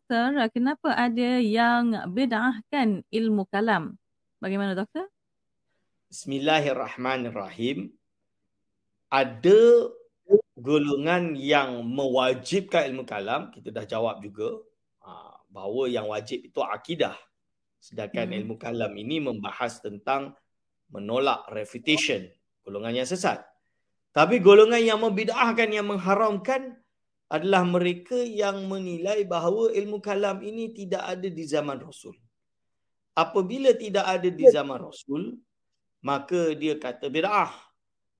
doktor, kenapa ada yang bid'ahkan ilmu kalam? Bagaimana doktor? Bismillahirrahmanirrahim. Ada golongan yang mewajibkan ilmu kalam, kita dah jawab juga bahawa yang wajib itu akidah. Sedangkan ilmu kalam ini membahas tentang menolak refutation, golongan yang sesat. Tapi golongan yang membid'ahkan, yang mengharamkan adalah mereka yang menilai bahawa ilmu kalam ini tidak ada di zaman Rasul. Apabila tidak ada di zaman Rasul, maka dia kata bid'ah.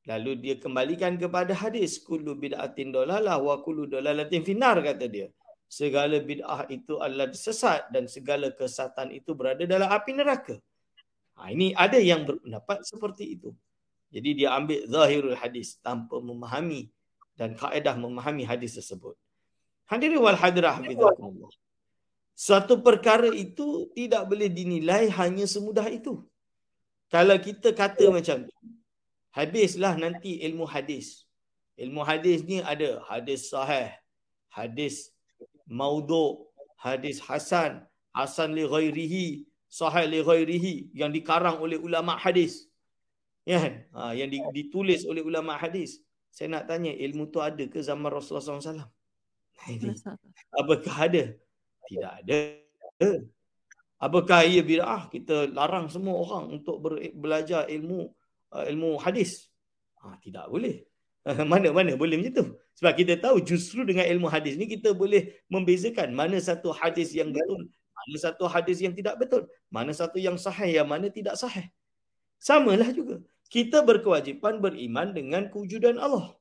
Lalu dia kembalikan kepada hadis, kullu bid'atin dolalah wa kullu dolalatin finnar, kata dia. Segala bid'ah itu adalah sesat dan segala kesesatan itu berada dalam api neraka. Ini ada yang berpendapat seperti itu. Jadi dia ambil zahirul hadis tanpa memahami dan kaedah memahami hadis tersebut. Hadirin wal hadirah hafizakumullah. Suatu perkara itu tidak boleh dinilai hanya semudah itu. Kalau kita kata macam tu, habislah nanti ilmu hadis. Ilmu hadis ni ada hadis sahih, hadis maudhu', hadis hasan, hasan li ghairihi, sahih li ghairihi, yang dikarang oleh ulama hadis. Kan? Yang ditulis oleh ulama hadis. Saya nak tanya, ilmu tu ada ke zaman Rasulullah SAW? Apakah ada? Tidak ada. Apakah ia bid'ah? Kita larang semua orang untuk belajar ilmu hadis. Tidak boleh. Mana boleh macam tu. Sebab kita tahu justru dengan ilmu hadis ni kita boleh membezakan mana satu hadis yang betul, mana satu hadis yang tidak betul, mana satu yang sahih, yang mana tidak sahih. Samalah juga. Kita berkewajipan beriman dengan kewujudan Allah.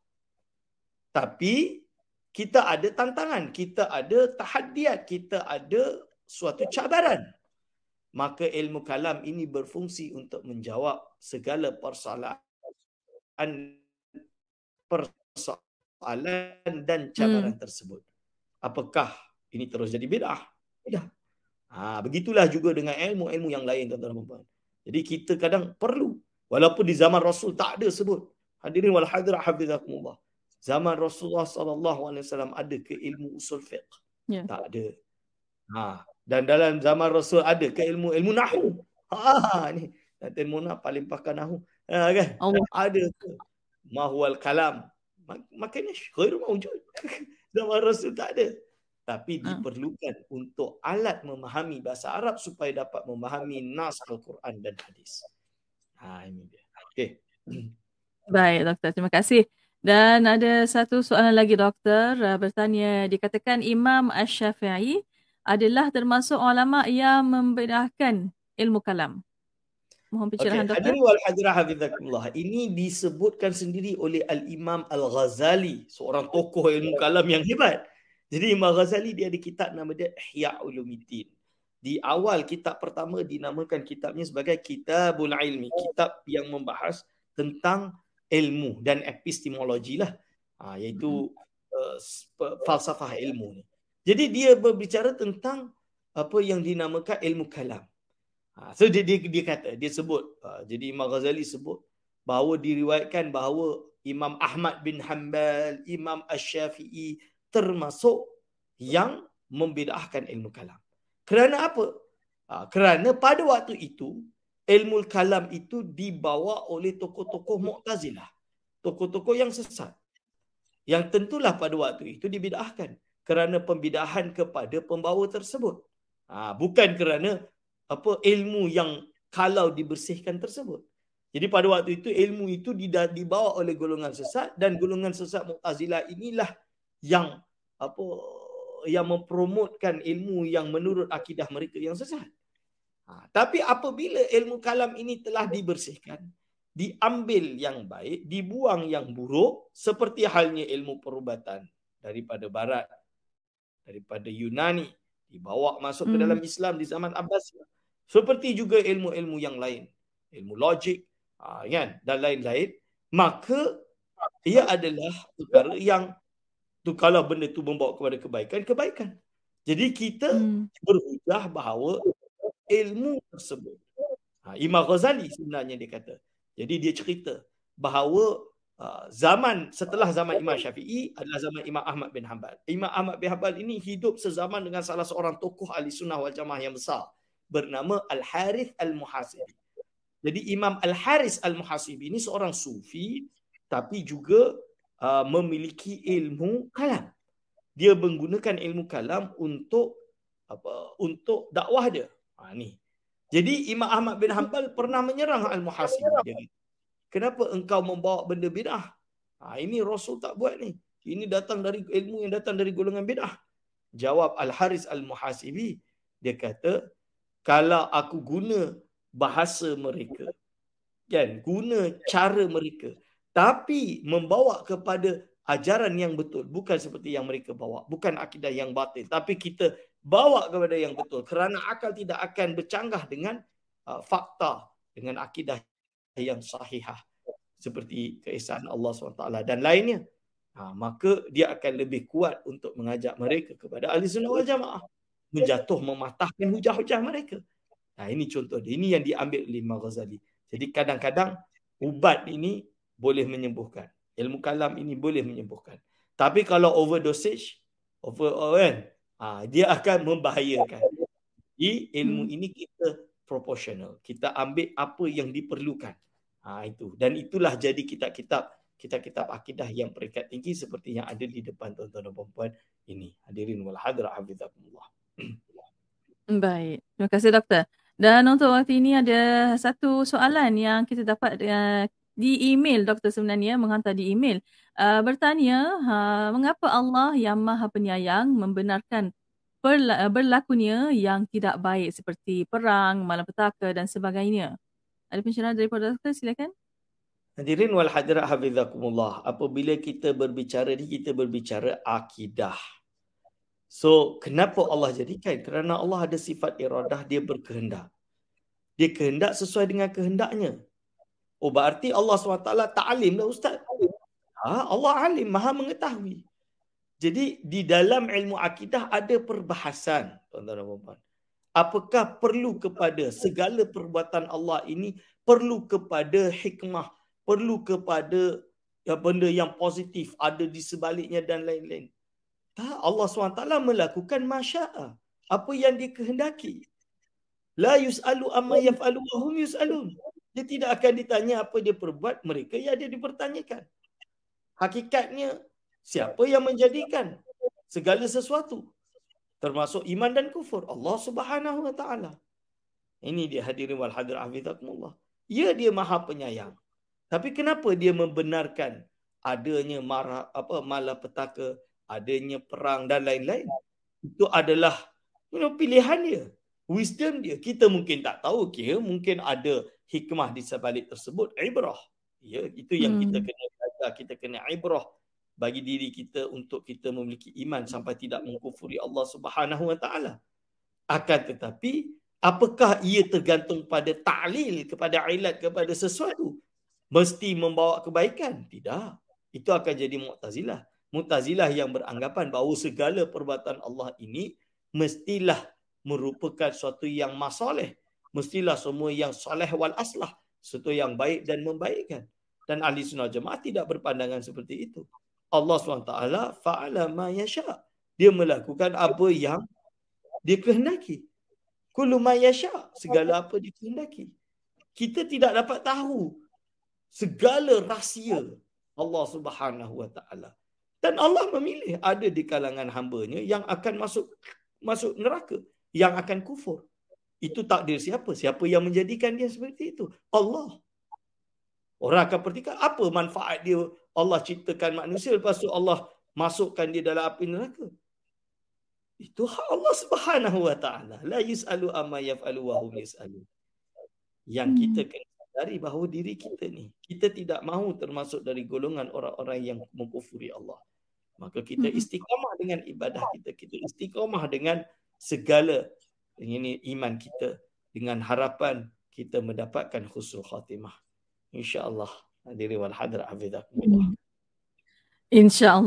Tapi kita ada tantangan, kita ada tahaddiat, kita ada suatu cabaran. Maka ilmu kalam ini berfungsi untuk menjawab segala persoalan dan cabaran tersebut. Apakah ini terus jadi bid'ah? Tidak. Begitulah juga dengan ilmu-ilmu yang lain, tuan-tuan dan puan. Jadi kita kadang perlu, walaupun di zaman Rasul tak ada sebut. Hadirin wal hadirat hafizakumullah. Zaman Rasulullah SAW ada ke ilmu usul fiqh? Yeah. Tak ada. Dan dalam zaman Rasul ada ke ilmu nahwu? Ni Datin Mona paling pakar nahwu. Kan? Ada ke? Mahwal kalam. Makanya ghairu mawjud. Zaman Rasul tak ada. Tapi diperlukan untuk alat memahami bahasa Arab supaya dapat memahami nas Al-Quran dan hadis. Ini dia. Okey. Baik, doktor. Terima kasih. Dan ada satu soalan lagi, doktor. Bertanya, dikatakan Imam Asy-Syafi'i adalah termasuk ulama yang membid'ahkan ilmu kalam. Mohon pencerahan, doktor. Hadirin wal hadirah hafizakumullah. Ini disebutkan sendiri oleh Al-Imam Al-Ghazali, seorang tokoh ilmu kalam yang hebat. Jadi Imam Ghazali dia ada kitab nama dia Ihya Ulumuddin. Di awal kitab pertama dinamakan kitabnya sebagai Kitabul Ilmi, kitab yang membahas tentang ilmu dan epistemologi lah, iaitu falsafah ilmu ni. Jadi dia berbicara tentang apa yang dinamakan ilmu kalam. So dia kata, dia sebut, jadi Imam Ghazali sebut bahawa diriwayatkan bahawa Imam Ahmad bin Hanbal, Imam Asy-Syafi'i termasuk yang membid'ahkan ilmu kalam. Kerana apa? Kerana pada waktu itu ilmu kalam itu dibawa oleh tokoh-tokoh Mu'tazilah, tokoh-tokoh yang sesat, yang tentulah pada waktu itu dibid'ahkan kerana pembid'ahan kepada pembawa tersebut. Bukan kerana ilmu yang kalau dibersihkan tersebut. Jadi pada waktu itu ilmu itu dibawa oleh golongan sesat, dan golongan sesat Mu'tazilah inilah yang yang mempromotkan ilmu yang menurut akidah mereka yang sesat. Tapi apabila ilmu kalam ini telah dibersihkan, diambil yang baik, dibuang yang buruk, seperti halnya ilmu perubatan daripada barat, daripada Yunani, dibawa masuk ke dalam Islam di zaman Abbasiyah. Seperti juga ilmu-ilmu yang lain, ilmu logik, kan, dan lain-lain, maka ia adalah perkara yang tu, kalau benda tu membawa kepada kebaikan. Jadi kita berhujah bahawa ilmu tersebut, Imam Ghazali sebenarnya dia kata. Jadi dia cerita bahawa zaman setelah zaman Imam Syafi'i adalah zaman Imam Ahmad bin Hanbal. Imam Ahmad bin Hanbal ini hidup sezaman dengan salah seorang tokoh ahli sunnah wal jamaah yang besar bernama Al-Harith Al-Muhasibi. Jadi Imam Al-Harith Al-Muhasibi ini seorang sufi tapi juga memiliki ilmu kalam. Dia menggunakan ilmu kalam untuk dakwah dia. Ni. Jadi Imam Ahmad bin Hanbal pernah menyerang Al-Muhasibi. Dia kata, kenapa engkau membawa benda bid'ah? Ini Rasul tak buat ni. Ini datang dari ilmu yang datang dari golongan bid'ah. Jawab Al-Haris Al-Muhasibi. Dia kata, kalau aku guna bahasa mereka, kan, guna cara mereka, tapi membawa kepada ajaran yang betul, bukan seperti yang mereka bawa, bukan akidah yang batil, tapi kita bawa kepada yang betul, kerana akal tidak akan bercanggah dengan fakta, dengan akidah yang sahihah seperti keesaan Allah SWT dan lainnya, maka dia akan lebih kuat untuk mengajak mereka kepada ahli sunnah wal jamaah, mematahkan hujah-hujah mereka. Ini contoh dia. Ini yang diambil oleh Imam Ghazali. Jadi kadang-kadang ubat ini boleh menyembuhkan, ilmu kalam ini boleh menyembuhkan, tapi kalau overdosage, dia akan membahayakan. Di ilmu ini kita proportional, kita ambil apa yang diperlukan. Itu, dan itulah jadi kitab-kitab akidah yang peringkat tinggi seperti yang ada di depan tuan-tuan dan puan-puan ini. Hadirin wal hadirat hafizakumullah. Baik, terima kasih doktor. Dan untuk waktu ini ada satu soalan yang kita dapat di email doktor, sebenarnya menghantar di email. Bertanya, mengapa Allah yang Maha Penyayang membenarkan berlakunya yang tidak baik seperti perang, malapetaka dan sebagainya? Ada pencerahan daripada doktor, silakan. Hadirin wal hadirat hafizakumullah. Apabila kita berbicara ni, kita berbicara akidah. So, kenapa Allah jadikan? Kerana Allah ada sifat iradah, dia berkehendak. Dia kehendak sesuai dengan kehendaknya. Berarti Allah SWT tak alim lah Ustaz. Allah alim, maha mengetahui. Jadi, di dalam ilmu akidah ada perbahasan, tuan-tuan dan puan-puan. Apakah perlu kepada segala perbuatan Allah ini, perlu kepada hikmah, perlu kepada benda yang positif ada di sebaliknya dan lain-lain. Allah SWT melakukan masya'a, apa yang dikehendaki. La yus'alu amma yaf'alu wa hum yus'alun. Dia tidak akan ditanya apa dia perbuat, mereka yang dia dipertanyakan. Hakikatnya, siapa yang menjadikan segala sesuatu, termasuk iman dan kufur? Allah Subhanahu wa taala. Ini dia hadirin wal hadirat hafizakumullah. Ya, dia Maha Penyayang. Tapi kenapa dia membenarkan adanya malapetaka, adanya perang dan lain-lain? Itu adalah pilihan dia, wisdom dia. Kita mungkin tak tahu, mungkin ada hikmah di sebalik tersebut, ibrah. Ya, itu yang kita kena belajar, kita kena ibrah bagi diri kita untuk kita memiliki iman sampai tidak mengkufuri Allah Subhanahu wa taala. Akan tetapi, apakah ia tergantung pada ta'lil, kepada ilat, kepada sesuatu mesti membawa kebaikan? Tidak. Itu akan jadi Mu'tazilah. Mu'tazilah yang beranggapan bahawa segala perbuatan Allah ini mestilah merupakan suatu yang masalih, mestilah semua yang salih wal aslah, sesuatu yang baik dan membaikkan. Dan ahli sunnah jemaah tidak berpandangan seperti itu. Allah SWT fa'ala ma yasha'. Dia melakukan apa yang dia kehendaki. Kullu ma yasha', segala apa dia kehendaki. Kita tidak dapat tahu segala rahsia Allah Subhanahu wa taala. Dan Allah memilih ada di kalangan hamba-Nya yang akan masuk neraka, yang akan kufur. Itu takdir siapa? Siapa yang menjadikan dia seperti itu? Allah. Orang akan pertikaikan apa manfaat dia Allah ciptakan manusia lepas tu Allah masukkan dia dalam api neraka. Itu hak Allah Subhanahu wa taala. La yus'alu amma yaf'alu wa hum yus'alun. Yang kita kena sadari bahawa diri kita ni, kita tidak mahu termasuk dari golongan orang-orang yang mengkufuri Allah. Maka kita istiqamah dengan ibadah kita, kita istiqamah dengan segala ini iman kita, dengan harapan kita mendapatkan husnul khatimah. InsyaAllah. Hadirin wal hadirat hafizakumullah. InsyaAllah.